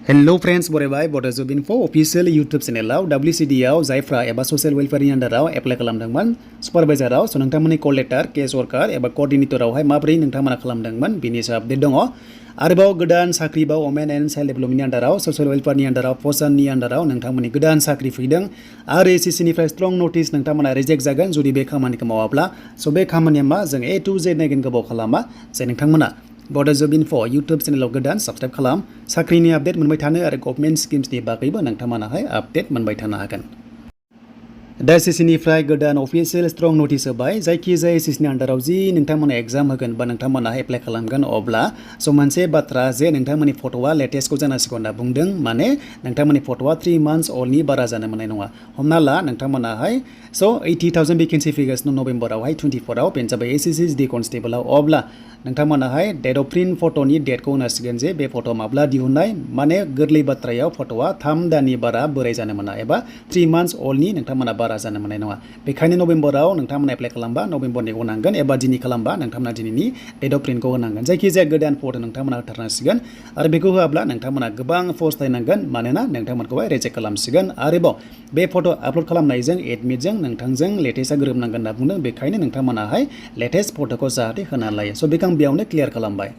hello friends बरायबाय बडो जब info official YouTube चेनेलाव WCD आव जायफ्रा एबा सशियेल वेलफेयारनि आन्डाराव एप्लाइ खालामदोंमोन सुपारभाइजाराव नोंथांमोननि कल लेटार केस वर्कार एबा कोअर्डिनेटरावहाय माबोरै नोंथांमोना खालामदोंमोन बिनि सायाव आपडेट दङ आरोबाव गोदान साख्रि बा वमेन एन्ड चाइल्ड डेभेलपमेन्टनि आन्डाराव सशियेल वेलफेयारनि आन्डाराव पस्टनि आन्डाराव नोंथांमोननि गोदान साख्रि फैदों आरो SSC निफ्राय स्ट्रं नटिस नोंथांमोना रिजेक्ट जागोन जुदि बे खामानिखौ मावाब्ला स' बे खामानिया मा जों A to Z नायगोन गोबाव खालामा जाय नोंथांमोना बडो जब इनफो यूट्यूब चेनेलाव गोदान साबस्क्राइब खालाम साख्रिनि आपडेट मोनबाय थानो आरो गभर्नमेन्ट स्किम्सनि बागैबो नोंथांमोनाहाय आपडेट मोनबाय थानो हागोन दा SSC निफ्राय गोदान अफिशियेल स्ट्रं नटिस होबाय जायखिजाया SSC नि आन्डाराव जि नोंथांमोना एग्जाम होगोन बा नोंथांमोना एप्लाइ खालामगोन अब्ला स' मोनसे बाथ्रा जे नोंथांमोननि फट'आ लेटेस्टखौ जानांसिगौ होनना बुंदों माने नोंथांमोननि फट'आ 3 months ओल्डनि बारा जानो मोननाय नङा हमना ला नोंथांमोनाहाय स' 80,000 भेकेन्सि फैगासिनो नभेम्बरावहाय 24आव बेनो जाबाय SSC कनस्टेबलआव अब्ला नोंथांमोनाहाय डेट अफ प्रिन्ट फट'नि डेटखौ होनांसिगोन जे बे फट' माब्ला दिहुननाय माने गोरलै बाथ्रायाव फट'आ 3 दाननि बारा बोराय जानो मोना एबा 3 months ओल्डनि नोंथांमोना बारा जानो मोननाय नङा बेखायनो नभेम्बराव नोंथांमोना एप्लाइ खालामबा नभेम्बरनि होनांगोन एबा दिनै खालामबा नोंथांमोना दिनैनि डेट अफ प्रिन्टखौ होनांगोन जायखिजाया गोदान फट' नोंथांमोना होथारनांसिगोन आरो बेखौ होआब्ला नोंथांमोना गोबां फस्थायनांगोन मानोना नोंथांमोनखौहाय रिजेक्ट खालामसिगोन आरोबाव बे फट' आपल'ड खालामनायजों एडमिटजों नोंथांजों लेटेस्टआ गोरोबनांगोन होनना बुंदों बेखायनो नोंथांमोनाहाय लेटेस्ट फट'खौ जाहाथे होना लायो स' बेखौ आं बेयावनो क्लियार खालामबाय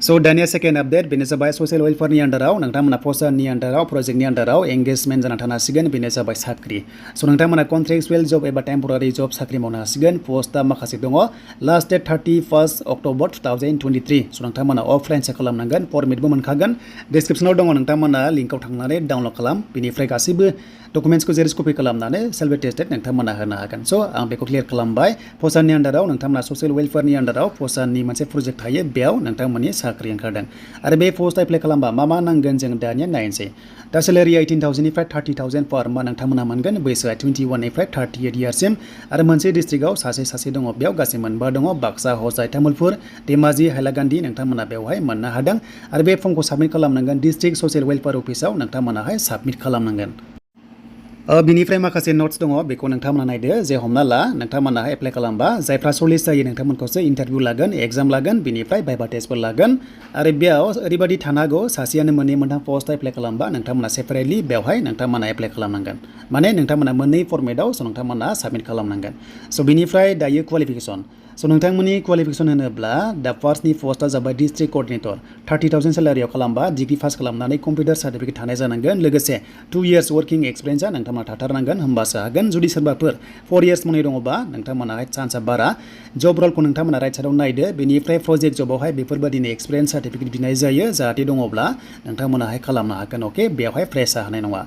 स' दानिया सेकेन्ड आपडेट बेनो जाबाय सशियेल वेलफेयारनि आन्डाराव नोंथांमोना पस्टनि आन्डाराव प्रजेक्टनि आन्डाराव एंगेजमेन्ट जाना थानो हासिगोन बेनो जाबाय साख्रि स' नोंथांमोना कन्ट्रेक्चुवेल जब एबा टेम्परारि जब साख्रि मावनो हासिगोन पस्टआ माखासे दङ लास्ट डेट 31 अक्ट'बर 2023 स' नोंथांमोना अफलाइन चेक खालामनांगोन फरमेटबो मोनखागोन डिसक्रिपसनाव दङ नोंथांमोना लिंकआव थांनानै डाउनलड खालाम बेनिफ्राय गासैबो डकुमेन्ट्सखौ जेरेक्स कपि खालामनानै सेल्फ एटेस्टेड नोंथांमोना होनो हागोन स' आं बेखौ क्लियार खालामबाय पस्टनि आन्डाराव नोंथांमोना सशियेल वेलफेयारनि आन्डाराव पस्टनि मोनसे प्रजेक्ट थायो बेयाव नोंथांमोननि साख्रि ओंखारदों आरो बे पस्ट एप्लाइ खालामबा मा नांगोन जों दानिया नायनोसै दा सेलेरिया 18,000 निफ्राय 30,000 पार मा नोंथांमोना मोनगोन बैसोआ 21 निफ्राय 38 इयारसिम आरो मोनसे डिस्ट्रिक्टआव सासे दङ बेयाव गासै मोनबा दङ बाक्सा हजाय तामुलपुर धेमाजि हाइलाकान्दि नोंथांमोना बेवहाय मोननो हादों आरो बे फर्मखौ साबमिट खालामनांगोन डिस्ट्रिक्ट सशियेल वेलफेयार अफिसाव नोंथांमोनाहाय साबमिट खालामनांगोन बिनिफ्राय माखासे नट्स दङ बेखौ नोंथांमोना नायदो जे हमना ला नोंथांमोना एप्लाइ खालामबा जायफ्रा सलिस जायो नोंथांमोनखौसो इन्टारभिउ लागोन एग्जाम लागोन बिनिफ्राय भाइभा टेस्टबो लागोन आरो बेयाव ओरैबायदि थानो हागौ सासेयानो मोननै मोनथाम पस्ट एप्लाइ खालामबा नोंथांमोना सेपारेटलि बेवहाय नोंथांमोना एप्लाइ खालामनांगोन माने नोंथांमोना मोननै फर्मेटआव स' नोंथांमोना साबमिट खालामनांगोन स' बिनिफ्राय दायो क्वालिफिकेसन स' नोंथांमोननि क्वालिफिकेसन होनोब्ला दा फार्स्टनि पस्टआ जाबाय डिस्ट्रिक्ट कोअर्डिनेटर 30,000 सेलारियाव खालामबा डिग्री पास खालामनानै कम्पिउटार सार्टिफिकेट थानाय जानांगोन लोगोसे 2 years वर्किं एक्सपिरियेन्सआ नोंथांमोना थाथारनांगोन होमबासो हागोन जुदि सोरबाफोर 4 years मावनाय दङबा नोंथांमोनाहाय चान्सआ बारा जब रलखौ नोंथांमोना राइट साइडआव नायदो बेनिफ्राय प्रजेक्ट जबावहाय बेफोरबायदिनो एक्सपिरियेन्स सार्टिफिकेट बिनाय जायो जाहाथे दङब्ला नोंथांमोनाहाय खालामनो हागोन अके बेवहाय फ्रेस जाहोनाय नङा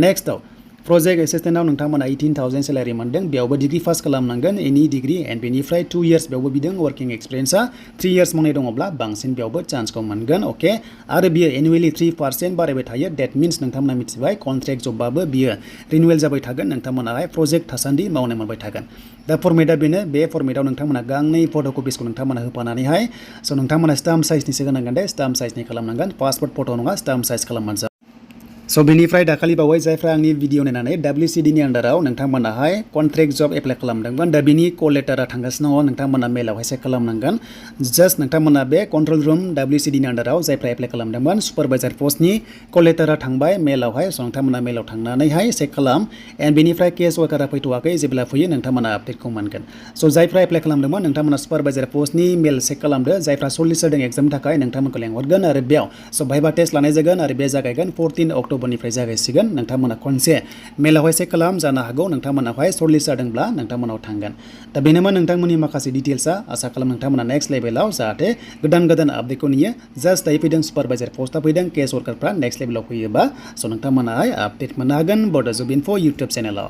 नेक्स्टआव प्रजेक्ट एसिस्टेन्टआव नोंथांमोना 18,000 सेलारि मोनदों बेयावबो डिग्री पास खालामनांगोन एनि डिग्री एन्ड बेनिफ्राय 2 years बेयावबो बिदों वर्किं एक्सपिरियेन्सआ 3 years मावनाय दङब्ला बांसिन बेयावबो चान्सखौ मोनगोन अके आरो बियो एनुवेलि 3% बारायबाय थायो डेट मिन्स नोंथांमोना मिथिबाय कन्ट्रेक्ट जबबाबो बियो रिनिउवेल जाबाय थागोन नोंथांमोनाहाय प्रजेक्ट थासान्दि मावनो मोनबाय थागोन दा फर्मेटआ बेनो बे फर्मेटआव नोंथांमोना गांनै फट' कपिसखौ नोंथांमोना होफानानैहाय स' नोंथांमोना स्टाम्प साइजनिसो होनांगोन दे स्टाम्प साइजनि खालामनांगोन पासपर्ट फट' नङा स्टाम्प साइज खालामबानो स' बेनिफ्राय दाखालि बावै जायफ्रा आंनि भिडिअ नायनानै WCD नि आन्डाराव नोंथांमोनाहाय कन्ट्रेक्ट जब एप्लाइ खालामदोंमोन दा बिनि कल लेटारा थांगासिनो दङ नोंथांमोना मेलावहाय चेक खालामनांगोन जास्ट नोंथांमोना बे कन्ट्रल रुम WCD नि आन्डाराव जायफ्रा एप्लाइ खालामदोंमोन सुपारभाइजार पस्टनि कल लेटारा थांबाय मेलावहाय स' नोंथांमोना मेलाव थांनानैहाय चेक खालाम एन्ड बेनिफ्राय केस वर्कारा फैथ'वाखै जेब्ला फैयो नोंथांमोना आपडेटखौ मोनगोन स' जायफ्रा एप्लाइ खालामदोंमोन नोंथांमोना सुपारभाइजार पस्टनि मेल चेक खालामदो जायफ्रा सलिस जादों एग्जामनि थाखाय नोंथांमोनखौ लेंहरगोन आरो बेयाव स' भाइभा टेस्ट लानाय जागोन आरो बे जागायगोन 14 अक्ट'बरनिफ्राय जागायसिगोन नोंथांमोना खनसे मेलावहाय चेक खालाम जानो हागौ नोंथांमोनाहाय सर्टलिस्ट जादोंब्ला नोंथांमोनाव थांगोन दा बेनोमोन नोंथांमोननि माखासे डिटेल्सआ आसा खालाम नोंथांमोना नेक्स्ट लेभेलाव जाहाथे गोदान आपडेटखौ नुयो जास्ट दायो फैदों सुपारभाइजार पस्टआ फैदों केस वर्कारफ्रा नेक्स्ट लेभेलाव फैयोबा स' नोंथांमोनाहाय आपडेट मोननो हागोन बडो जब इनफो इउटुब चेनेलाव